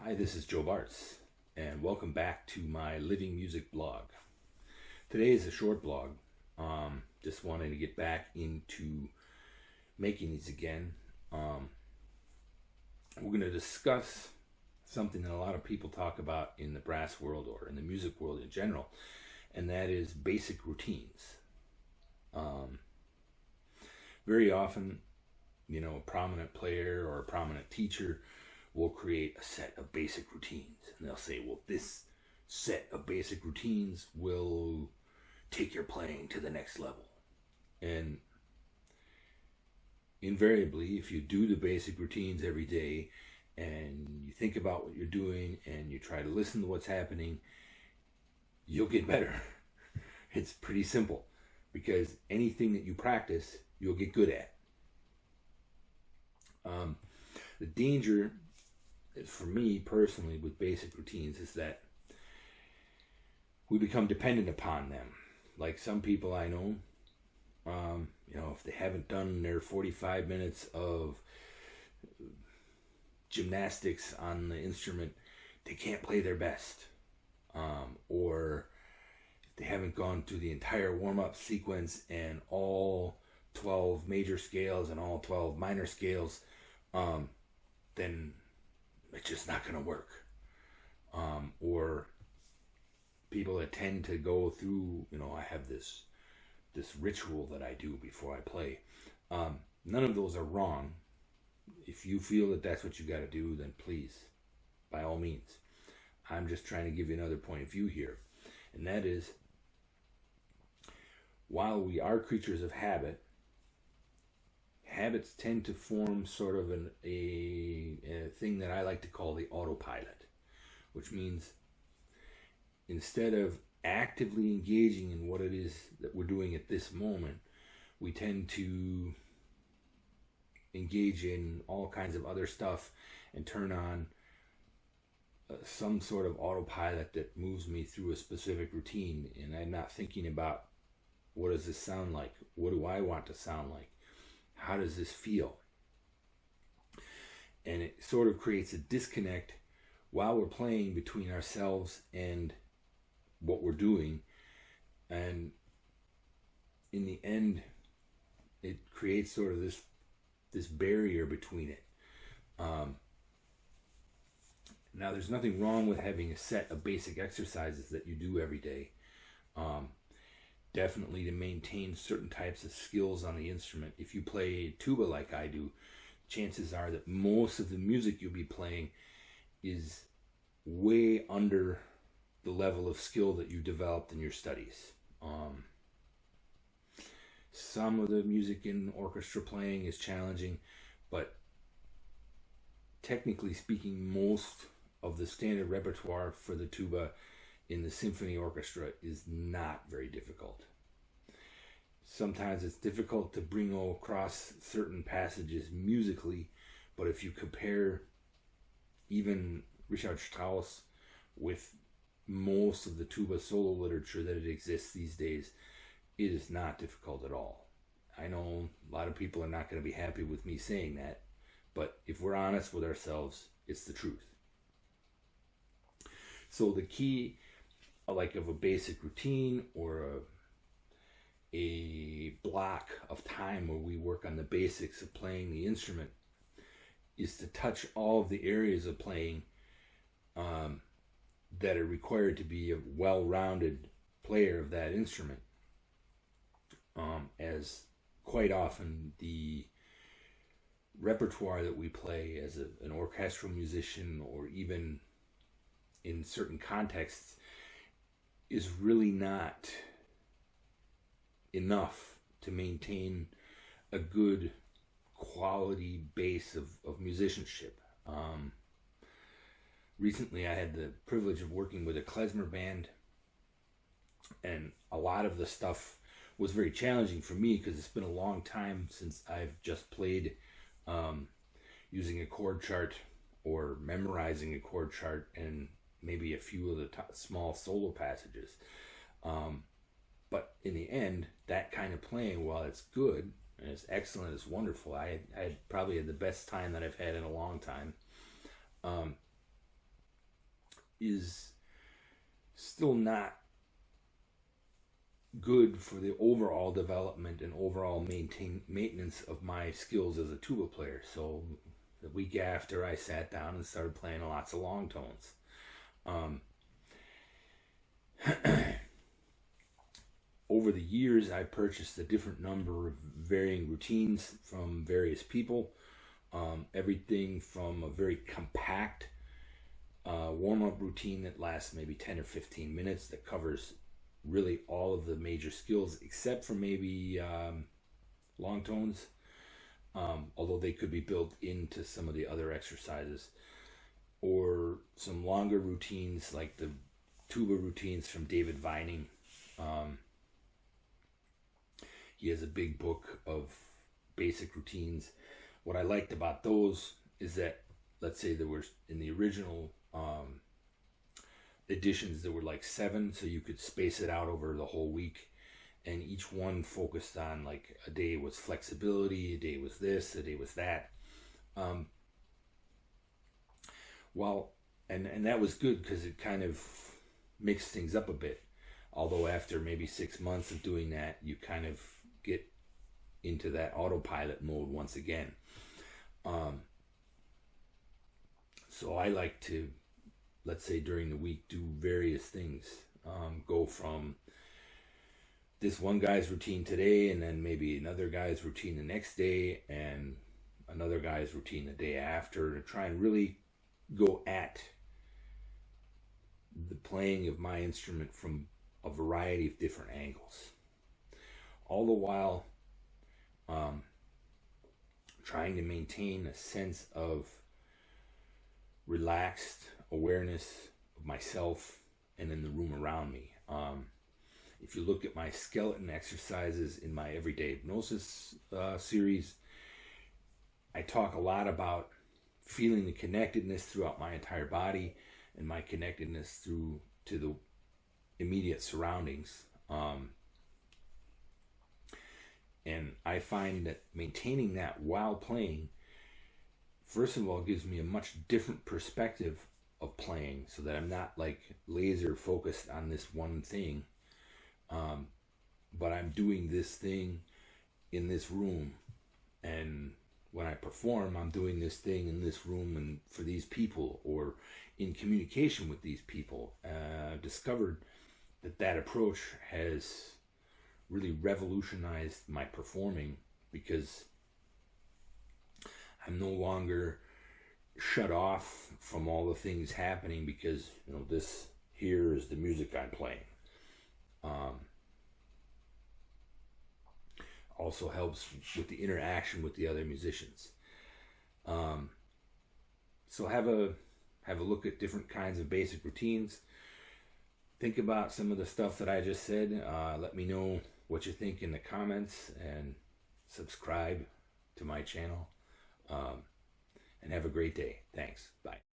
Hi, this is Joe Bartz, and welcome back to my Living Music blog. Today is a short blog. Just wanting to get back into making these again. We're going to discuss something that a lot of people talk about in the brass world or in the music world in general, and that is basic routines. Very often, a prominent player or a prominent teacher will create a set of basic routines. And they'll say, well, this set of basic routines will take your playing to the next level. And invariably, if you do the basic routines every day and you think about what you're doing and you try to listen to what's happening, you'll get better. It's pretty simple because anything that you practice, you'll get good at. The danger for me personally with basic routines is that we become dependent upon them. Like some people I know, if they haven't done their 45 minutes of gymnastics on the instrument, they can't play their best. Or if they haven't gone through the entire warm-up sequence and all 12 major scales and all 12 minor scales, then it's just not going to work. Or people that tend to go through, I have this ritual that I do before I play. None of those are wrong. If you feel that that's what you got to do, then please, by all means. I'm just trying to give you another point of view here. And that is, while we are creatures of habit, habits tend to form sort of a thing that I like to call the autopilot, which means instead of actively engaging in what it is that we're doing at this moment, we tend to engage in all kinds of other stuff and turn on some sort of autopilot that moves me through a specific routine, and I'm not thinking about what does this sound like, what do I want to sound like, how does this feel? And it sort of creates a disconnect while we're playing between ourselves and what we're doing. And in the end, it creates sort of this barrier between it. Now, there's nothing wrong with having a set of basic exercises that you do every day. Definitely to maintain certain types of skills on the instrument. If you play tuba like I do, chances are that most of the music you'll be playing is way under the level of skill that you developed in your studies. Some of the music in orchestra playing is challenging, but technically speaking, most of the standard repertoire for the tuba in the symphony orchestra is not very difficult. Sometimes it's difficult to bring across certain passages musically, but if you compare even Richard Strauss with most of the tuba solo literature that it exists these days, it is not difficult at all. I know a lot of people are not going to be happy with me saying that, but if we're honest with ourselves, it's the truth. So the key, like of a basic routine or a block of time where we work on the basics of playing the instrument, is to touch all of the areas of playing that are required to be a well-rounded player of that instrument. As quite often the repertoire that we play as an orchestral musician, or even in certain contexts, is really not enough to maintain a good quality base of musicianship. Recently I had the privilege of working with a klezmer band, and a lot of the stuff was very challenging for me because it's been a long time since I've just played using a chord chart or memorizing a chord chart and maybe a few of the small solo passages. But in the end, that kind of playing, while it's good and it's excellent, it's wonderful, I had probably had the best time that I've had in a long time. is still not good for the overall development and overall maintenance of my skills as a tuba player. So the week after, I sat down and started playing lots of long tones. Over the years, I purchased a different number of varying routines from various people. Everything from a very compact warm-up routine that lasts maybe 10 or 15 minutes that covers really all of the major skills except for maybe long tones, although they could be built into some of the other exercises, or some longer routines like the tuba routines from David Vining. He has a big book of basic routines. What I liked about those is that, let's say there were, in the original editions, there were like 7, so you could space it out over the whole week, and each one focused on, like, a day was flexibility, a day was this, a day was that. And that was good because it kind of mixed things up a bit. Although after maybe 6 months of doing that, you kind of get into that autopilot mode once again. So I like to, let's say during the week, do various things. Go from this one guy's routine today, and then maybe another guy's routine the next day, and another guy's routine the day after, to try and really go at the playing of my instrument from a variety of different angles. All the while trying to maintain a sense of relaxed awareness of myself and in the room around me. If you look at my skeleton exercises in my Everyday Hypnosis series, I talk a lot about feeling the connectedness throughout my entire body and my connectedness to the immediate surroundings. And I find that maintaining that while playing, first of all, gives me a much different perspective of playing, so that I'm not like laser focused on this one thing, but I'm doing this thing in this room, and when I perform, I'm doing this thing in this room and for these people, or in communication with these people. I've discovered that approach has really revolutionized my performing, because I'm no longer shut off from all the things happening because, this here is the music I'm playing. Also helps with the interaction with the other musicians. So have a look at different kinds of basic routines. Think about some of the stuff that I just said. Let me know what you think in the comments, and subscribe to my channel. And have a great day. Thanks. Bye.